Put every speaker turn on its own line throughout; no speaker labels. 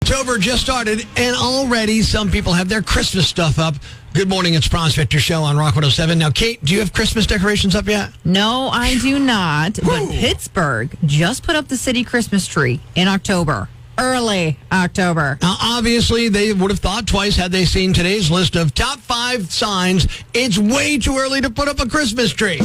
October just started, and already some people have their Christmas stuff up. Good morning, it's Prospector Show on Rock 107. Now, Kate, do you have Christmas decorations up yet?
No, I do not. But Pittsburgh just put up the city Christmas tree in October. Early October.
Now, obviously, they would have thought twice had they seen today's list of top 5 signs it's way too early to put up a Christmas tree.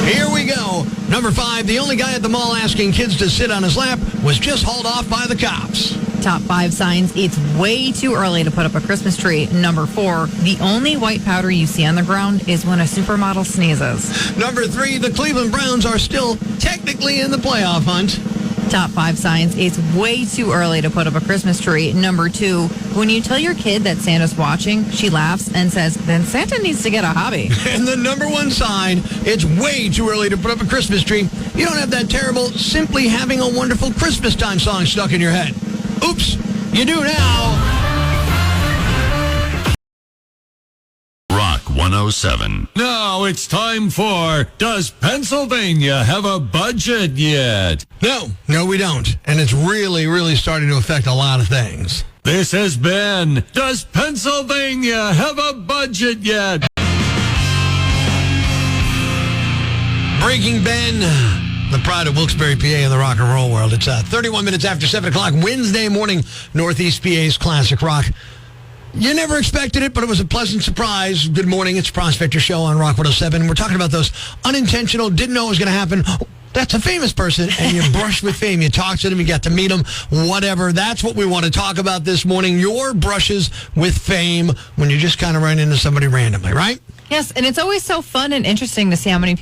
Here we go. Number 5, the only guy at the mall asking kids to sit on his lap was just hauled off by the cops.
Top 5 signs it's way too early to put up a Christmas tree. Number 4, the only white powder you see on the ground is when a supermodel sneezes.
Number 3, the Cleveland Browns are still technically in the playoff hunt.
Top 5 signs it's way too early to put up a Christmas tree. Number 2, when you tell your kid that Santa's watching, she laughs and says, then Santa needs to get a hobby.
And the number 1 sign, it's way too early to put up a Christmas tree. You don't have that terrible Simply Having a Wonderful Christmas Time song stuck in your head. Oops, you do now.
Rock 107. Now it's time for Does Pennsylvania Have a Budget Yet?
No, we don't. And it's really, really starting to affect a lot of things.
This has been Does Pennsylvania Have a Budget Yet?
Breaking Ben, the pride of Wilkes-Barre, PA, in the rock and roll world. It's 31 minutes after 7 o'clock, Wednesday morning, Northeast PA's Classic Rock. You never expected it, but it was a pleasant surprise. Good morning, it's Prospector Show on Rock 107. We're talking about those unintentional, didn't know it was going to happen. Oh, that's a famous person, and you brush with fame. You talk to them, you get to meet them, whatever. That's what we want to talk about this morning, your brushes with fame when you just kind of run into somebody randomly, right?
Yes, and it's always so fun and interesting to see how many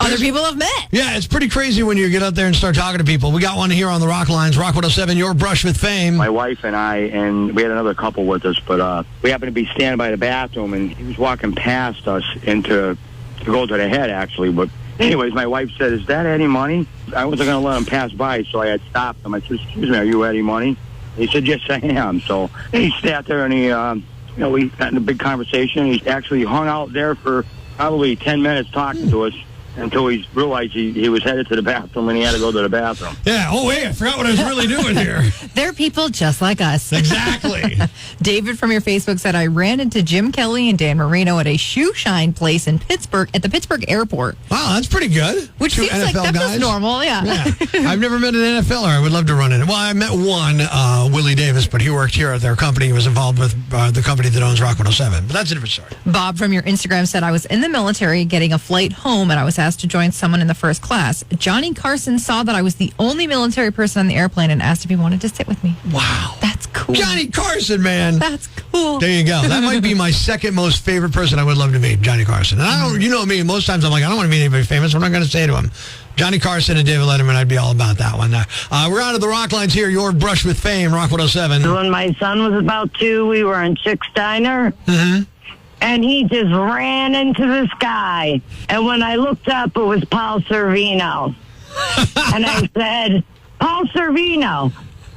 other people have met. Yeah,
it's pretty crazy when you get out there and start talking to people. We got one here on the Rock Lines, Rock 107, your brush with fame.
My wife and I, and we had another couple with us, but we happened to be standing by the bathroom, and he was walking past us to go to the head, actually. But anyways, my wife said, is that Eddie Money? I wasn't going to let him pass by, so I had stopped him. I said, excuse me, are you Eddie Money? He said, yes, I am. So he sat there, and we got in a big conversation. He actually hung out there for probably 10 minutes talking to us, until he realized he was headed to the bathroom and he had to go to the bathroom.
Yeah. Oh, wait, I forgot what I was really doing here.
They're people just like us.
Exactly.
David from your Facebook said, I ran into Jim Kelly and Dan Marino at a shoe shine place in Pittsburgh, at the Pittsburgh airport.
Wow, that's pretty good.
Which seems
NFL
like that
guys.
was normal, yeah.
I've never met an NFLer. I would love to run into. Well, I met one, Willie Davis, but he worked here at their company. He was involved with the company that owns Rock 107. But that's a different story.
Bob from your Instagram said, I was in the military getting a flight home and I was asked to join someone in the first class. Johnny Carson saw that I was the only military person on the airplane and asked if he wanted to sit with me.
Wow.
That's cool.
Johnny Carson, man.
That's cool.
There you go. That might be my second most favorite person I would love to meet, Johnny Carson. And I don't, you know me, most times I'm like, I don't want to meet anybody famous. I'm not going to say to him. Johnny Carson and David Letterman, I'd be all about that one. We're out of the Rock Lines here. Your brush with fame, Rock 107.
When my son was about 2, we were in Chick's Diner.
Mm-hmm.
And he just ran into the sky. And when I looked up, it was Paul Sorvino. And I said, Paul Sorvino,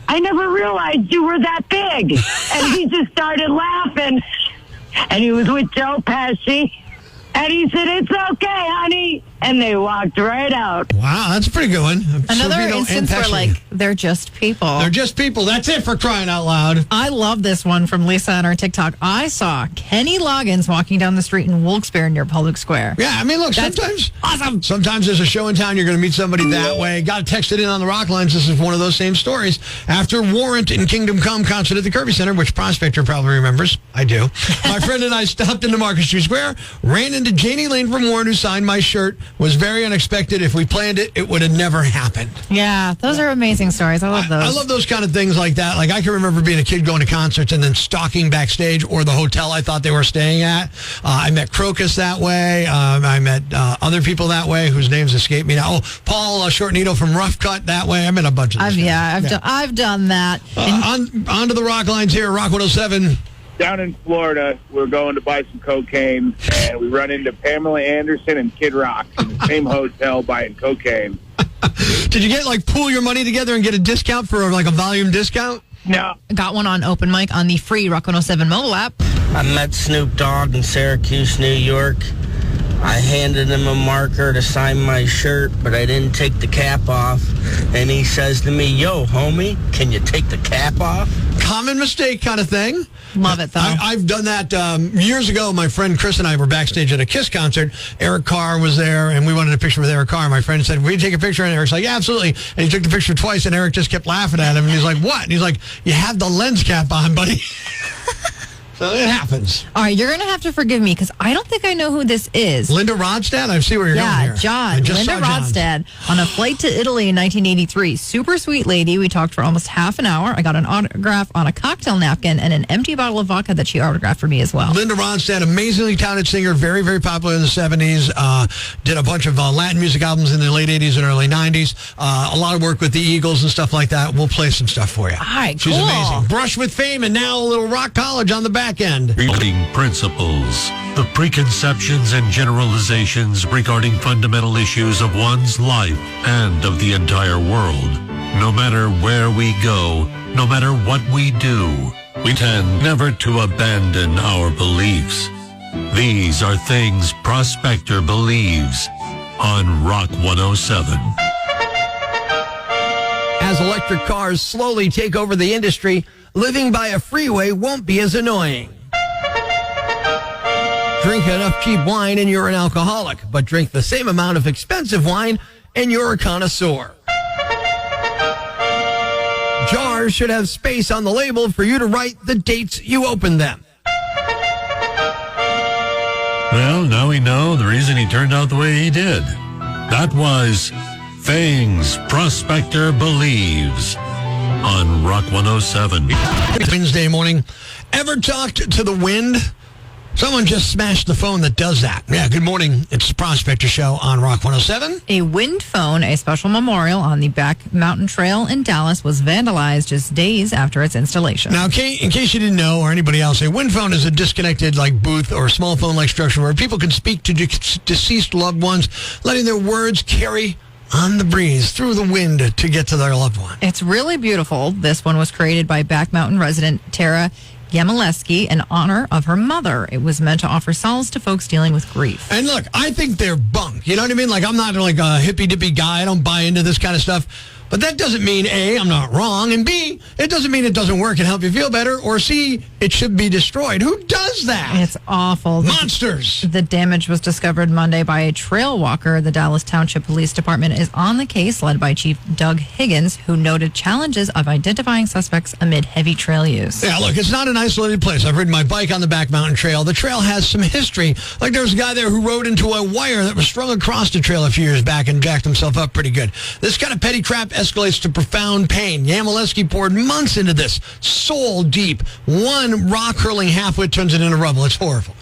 I never realized you were that big. And he just started laughing. And he was with Joe Pesci. And he said, it's okay, honey. And they walked right out.
Wow, that's a pretty good one.
Another
Sorvino
instance where, like, they're just people.
They're just people. That's it, for crying out loud.
I love this one from Lisa on our TikTok. I saw Kenny Loggins walking down the street in Wilkes-Barre near Public Square.
Yeah, I mean, look,
That's
sometimes
awesome.
Sometimes there's a show in town, you're going to meet somebody that way. Got to text it in on the Rock Lines. This is one of those same stories. After Warrant in Kingdom Come concert at the Kirby Center, which Prospector probably remembers. I do. My friend and I stopped into Market Street Square, ran into Janie Lane from Warrant, who signed my shirt. Was very unexpected. If we planned it, it would have never happened.
Yeah, those are amazing stories. I love those.
I love those kind of things like that. Like, I can remember being a kid going to concerts and then stalking backstage or the hotel I thought they were staying at. I met Crocus that way. I met other people that way whose names escape me now. Oh, Paul Shortnito from Rough Cut that way. I met a bunch of them.
I've done that.
On to the Rock Lines here, Rock 107.
Down in Florida, we're going to buy some cocaine, and we run into Pamela Anderson and Kid Rock in the same hotel buying cocaine.
Did you get, like, pool your money together and get a discount for, like, a volume discount?
No.
Got one on open mic on the free Rock 107 mobile app.
I met Snoop Dogg in Syracuse, New York. I handed him a marker to sign my shirt, but I didn't take the cap off. And he says to me, yo, homie, can you take the cap off?
Common mistake kind of thing.
Love it, though.
I've done that years ago. My friend Chris and I were backstage at a Kiss concert. Eric Carr was there, and we wanted a picture with Eric Carr. My friend said, will you take a picture? And Eric's like, yeah, absolutely. And he took the picture twice, and Eric just kept laughing at him. And he's like, what? And he's like, you have the lens cap on, buddy. So it happens.
All right, you're going to have to forgive me because I don't think I know who this is.
Linda Rodstad? I see where you're going here.
Yeah, John. Linda Rodstad on a flight to Italy in 1983. Super sweet lady. We talked for almost half an hour. I got an autograph on a cocktail napkin and an empty bottle of vodka that she autographed for me as well.
Linda Ronstadt, amazingly talented singer, very, very popular in the 70s. Did a bunch of Latin music albums in the late 80s and early 90s. A lot of work with the Eagles and stuff like that. We'll play some stuff for you.
All right,
She's
cool.
amazing. Brush with fame, and now a little rock college on the back end.
Building principles, the preconceptions and generalizations regarding fundamental issues of one's life and of the entire world. No matter where we go, no matter what we do, we tend never to abandon our beliefs. These are things Prospector believes on Rock 107.
As electric cars slowly take over the industry, living by a freeway won't be as annoying. Drink enough cheap wine and you're an alcoholic, but drink the same amount of expensive wine and you're a connoisseur. Jars should have space on the label for you to write the dates you opened them.
Well, now we know the reason he turned out the way he did. That was Things Prospector Believes on Rock 107.
Wednesday morning. Ever talked to the wind? Someone just smashed the phone that does that. Yeah, good morning. It's the Prospector Show on Rock 107.
A wind phone, a special memorial on the Back Mountain Trail in Dallas, was vandalized just days after its installation.
Now, in case you didn't know, or anybody else, a wind phone is a disconnected booth or small phone-like structure where people can speak to deceased loved ones, letting their words carry on the breeze through the wind to get to their loved one.
It's really beautiful. This one was created by Back Mountain resident Tara Yamaleski in honor of her mother. It was meant to offer solace to folks dealing with grief.
And look, I think they're bunk. You know what I mean? I'm not a hippy-dippy guy. I don't buy into this kind of stuff. But that doesn't mean, A, I'm not wrong, and B, it doesn't mean it doesn't work and help you feel better, or C, it should be destroyed. Who does that?
It's awful.
Monsters.
The damage was discovered Monday by a trail walker. The Dallas Township Police Department is on the case, led by Chief Doug Higgins, who noted challenges of identifying suspects amid heavy trail use.
Yeah, look, it's not an isolated place. I've ridden my bike on the Back Mountain Trail. The trail has some history. There was a guy there who rode into a wire that was strung across the trail a few years back and jacked himself up pretty good. This kind of petty crap escalates to profound pain. Yamaleski poured months into this, soul deep. One rock hurling halfwit turns it into rubble. It's horrible.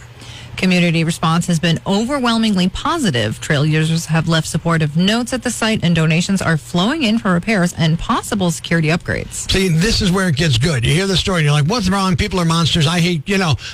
Community response has been overwhelmingly positive. Trail users have left supportive notes at the site, and donations are flowing in for repairs and possible security upgrades.
See, this is where it gets good. You hear the story, and you're like, what's wrong? People are monsters. I hate,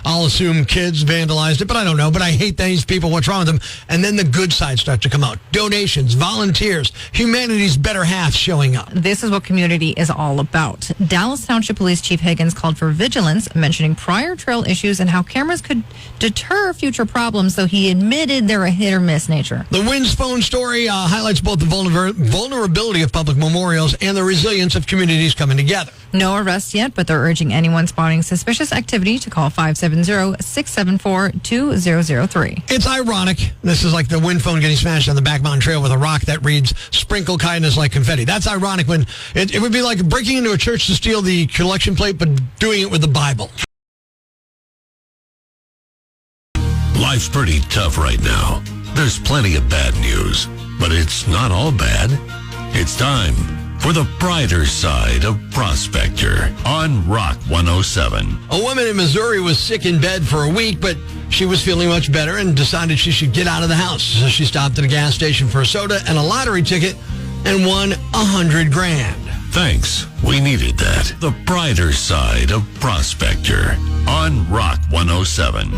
I'll assume kids vandalized it, but I don't know. But I hate these people. What's wrong with them? And then the good side starts to come out. Donations, volunteers, humanity's better half showing up.
This is what community is all about. Dallas Township Police Chief Higgins called for vigilance, mentioning prior trail issues and how cameras could deter future problems, though he admitted they're a hit-or-miss nature.
The Wind's phone story highlights both the vulnerability of public memorials and the resilience of communities coming together.
No arrests yet, but they're urging anyone spotting suspicious activity to call 570-674-2003.
It's ironic. This is like the wind phone getting smashed on the Back Mountain Trail with a rock that reads, "Sprinkle kindness like confetti." That's ironic when it would be like breaking into a church to steal the collection plate, but doing it with the Bible.
Life's pretty tough right now. There's plenty of bad news, but it's not all bad. It's time for the brighter side of Prospector on Rock 107.
A woman in Missouri was sick in bed for a week, but she was feeling much better and decided she should get out of the house. So she stopped at a gas station for a soda and a lottery ticket and won $100,000.
Thanks We needed that. The brighter side of Prospector on Rock 107.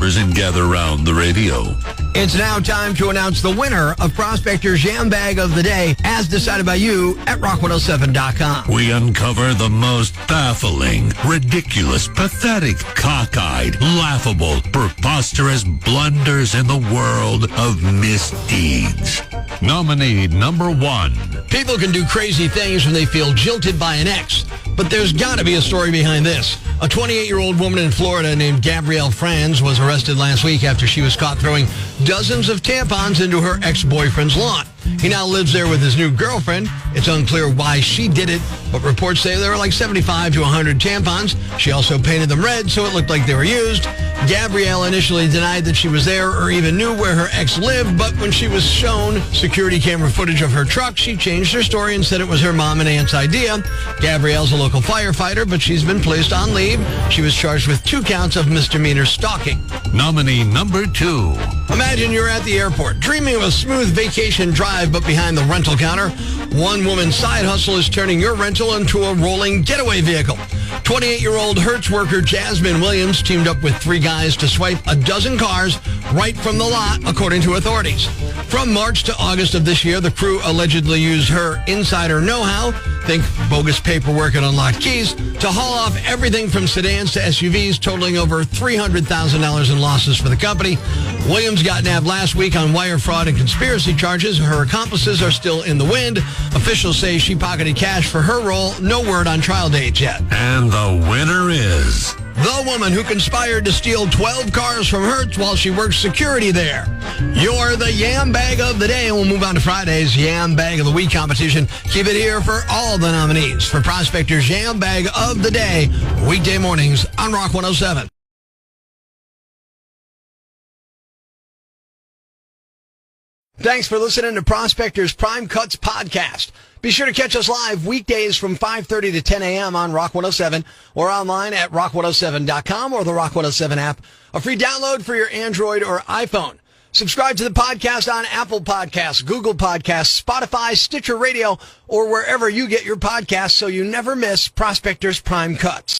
And gather around the radio.
It's now time to announce the winner of Prospector's Jam Bag of the Day, as decided by you at rock107.com.
We uncover the most baffling, ridiculous, pathetic, cockeyed, laughable, preposterous blunders in the world of misdeeds. Nominee number 1.
People can do crazy things when they feel jilted by an ex, but there's got to be a story behind this. A 28-year-old woman in Florida named Gabrielle Franz was arrested last week after she was caught throwing dozens of tampons into her ex-boyfriend's lawn. He now lives there with his new girlfriend. It's unclear why she did it, but reports say there were like 75 to 100 tampons. She also painted them red so it looked like they were used. Gabrielle initially denied that she was there or even knew where her ex lived, but when she was shown security camera footage of her truck, she changed her story and said it was her mom and aunt's idea. Gabrielle's a local firefighter, but she's been placed on leave. She was charged with 2 counts of misdemeanor stalking.
Nominee number 2.
Imagine you're at the airport, dreaming of a smooth vacation drive, but behind the rental counter, one woman's side hustle is turning your rental into a rolling getaway vehicle. 28-year-old Hertz worker Jasmine Williams teamed up with 3 guys to swipe a dozen cars right from the lot, according to authorities. From March to August of this year, the crew allegedly used her insider know-how, think bogus paperwork and unlocked keys, to haul off everything from sedans to SUVs, totaling over $300,000 in losses for the company. Williams got nabbed last week on wire fraud and conspiracy charges. Her accomplices are still in the wind. Officials say she pocketed cash for her role. No word on trial dates yet.
And the winner is...
the woman who conspired to steal 12 cars from Hertz while she worked security there. You're the Yam Bag of the Day, and we'll move on to Friday's Yam Bag of the Week competition. Keep it here for all the nominees for Prospector's Yam Bag of the Day, weekday mornings on Rock 107. Thanks for listening to Prospector's Prime Cuts podcast. Be sure to catch us live weekdays from 5:30 to 10 a.m. on Rock 107 or online at rock107.com or the Rock 107 app, a free download for your Android or iPhone. Subscribe to the podcast on Apple Podcasts, Google Podcasts, Spotify, Stitcher Radio, or wherever you get your podcasts so you never miss Prospector's Prime Cuts.